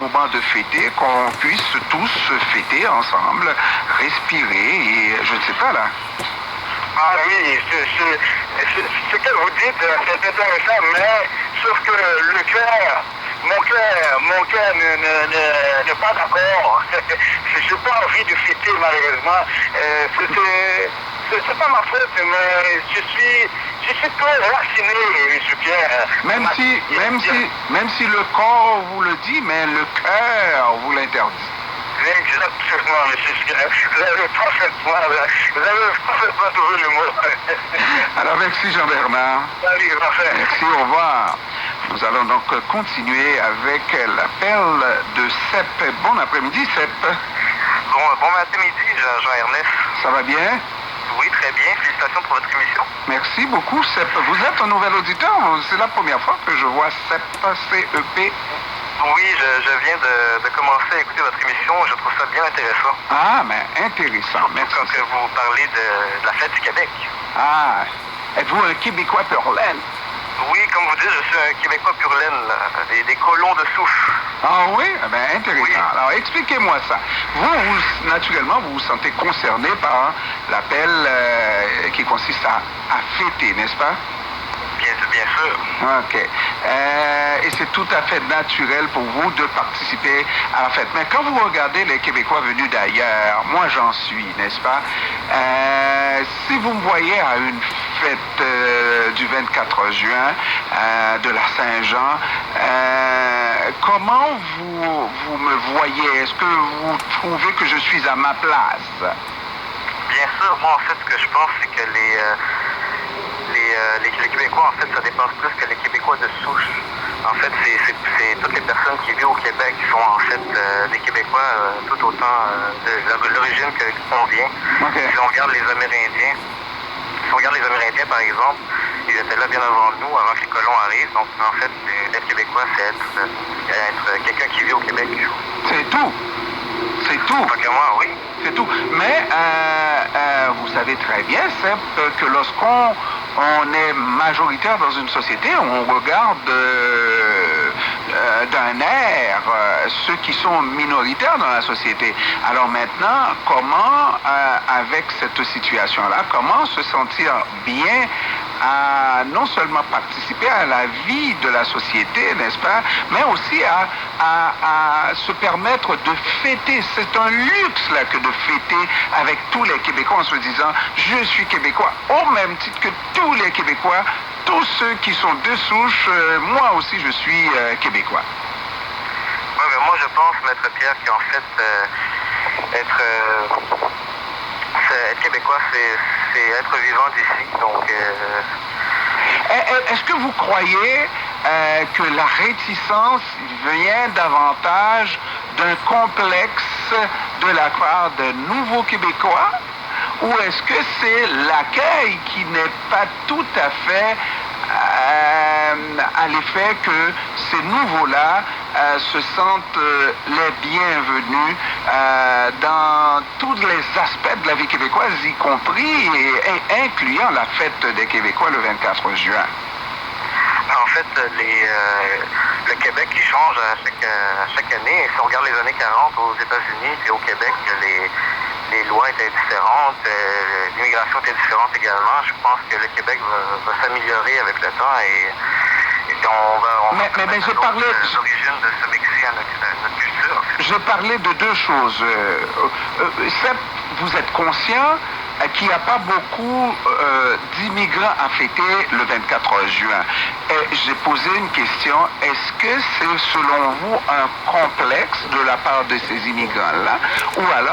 moment de fêter, qu'on puisse tous fêter ensemble, respirer et je ne sais pas là. Ah oui, ce que vous dites, c'est intéressant, mais sauf que le cœur, mon cœur n'est pas d'accord. Je n'ai pas envie de fêter malheureusement. C'est pas ma faute, mais je suis trop raciné, M. Pierre. Même si le corps vous le dit, mais le cœur vous l'interdit. Exactement, M. Pierre. Vous avez parfaitement trouvé le mot. Alors merci Jean-Bernard. Salut, parfait. Merci, au revoir. Nous allons donc continuer avec l'appel de Sepp. Bon après-midi, Sepp. Bon après-midi, Jean-Ernest. Ça va bien? Oui, très bien. Félicitations pour votre émission. Merci beaucoup, Sepp. Vous êtes un nouvel auditeur? C'est la première fois que je vois Sepp, C-E-P. Oui, je viens de commencer à écouter votre émission. Je trouve ça bien intéressant. Ah, mais intéressant. Merci. Quand que vous parlez de la fête du Québec. Ah, êtes-vous un Québécois pur laine? Oui, comme vous dites, je suis un Québécois pur laine, des colons de souche. Ah oui? Eh bien, intéressant. Oui. Alors, expliquez-moi ça. Naturellement, vous vous sentez concerné par l'appel qui consiste à fêter, n'est-ce pas? Bien sûr. OK. Et c'est tout à fait naturel pour vous de participer à la fête. Mais quand vous regardez les Québécois venus d'ailleurs, moi j'en suis, n'est-ce pas? Si vous me voyez à une fête du 24 juin de la Saint-Jean, comment vous me voyez? Est-ce que vous trouvez que je suis à ma place? Bien sûr, moi en fait ce que je pense c'est que les Québécois, en fait, ça dépasse plus que les Québécois de souche. En fait, c'est toutes les personnes qui vivent au Québec qui sont en fait des Québécois tout autant de l'origine qu'on vient. Okay. Si on regarde les Amérindiens, par exemple, ils étaient là bien avant nous, avant que les colons arrivent. Donc, en fait, être Québécois, c'est être quelqu'un qui vit au Québec. C'est tout. C'est tout. Moi, oui. C'est tout. Mais vous savez très bien, Sepp, que lorsqu'on est majoritaire dans une société, on regarde d'un air ceux qui sont minoritaires dans la société. Alors maintenant, comment, avec cette situation-là, comment se sentir bien à non seulement participer à la vie de la société, n'est-ce pas, mais aussi à se permettre de fêter. C'est un luxe là que de fêter avec tous les Québécois en se disant « je suis Québécois » au même titre que tous les Québécois, tous ceux qui sont de souche, moi aussi je suis Québécois. Oui, mais moi je pense, Maître Pierre, qu'en fait, être Québécois, c'est être vivant d'ici. Donc, est-ce que vous croyez que la réticence vient davantage d'un complexe de la part de nouveaux Québécois, ou est-ce que c'est l'accueil qui n'est pas tout à fait à l'effet que ces nouveaux-là se sentent les bienvenus dans tous les aspects de la vie québécoise, y compris et incluant la fête des Québécois le 24 juin? En fait, le Québec il change à chaque année. Si on regarde les années 40 aux États-Unis et au Québec, les lois étaient différentes, l'immigration était différente également. Je pense que le Québec va s'améliorer avec le temps et on va mais j'ai parlé l'origine de se mixer à notre culture. J'ai parlé de deux choses. Sepp, vous êtes conscient qu'il n'y a pas beaucoup d'immigrants à fêter le 24 juin. Et j'ai posé une question. Est-ce que c'est selon vous un complexe de la part de ces immigrants-là, ou alors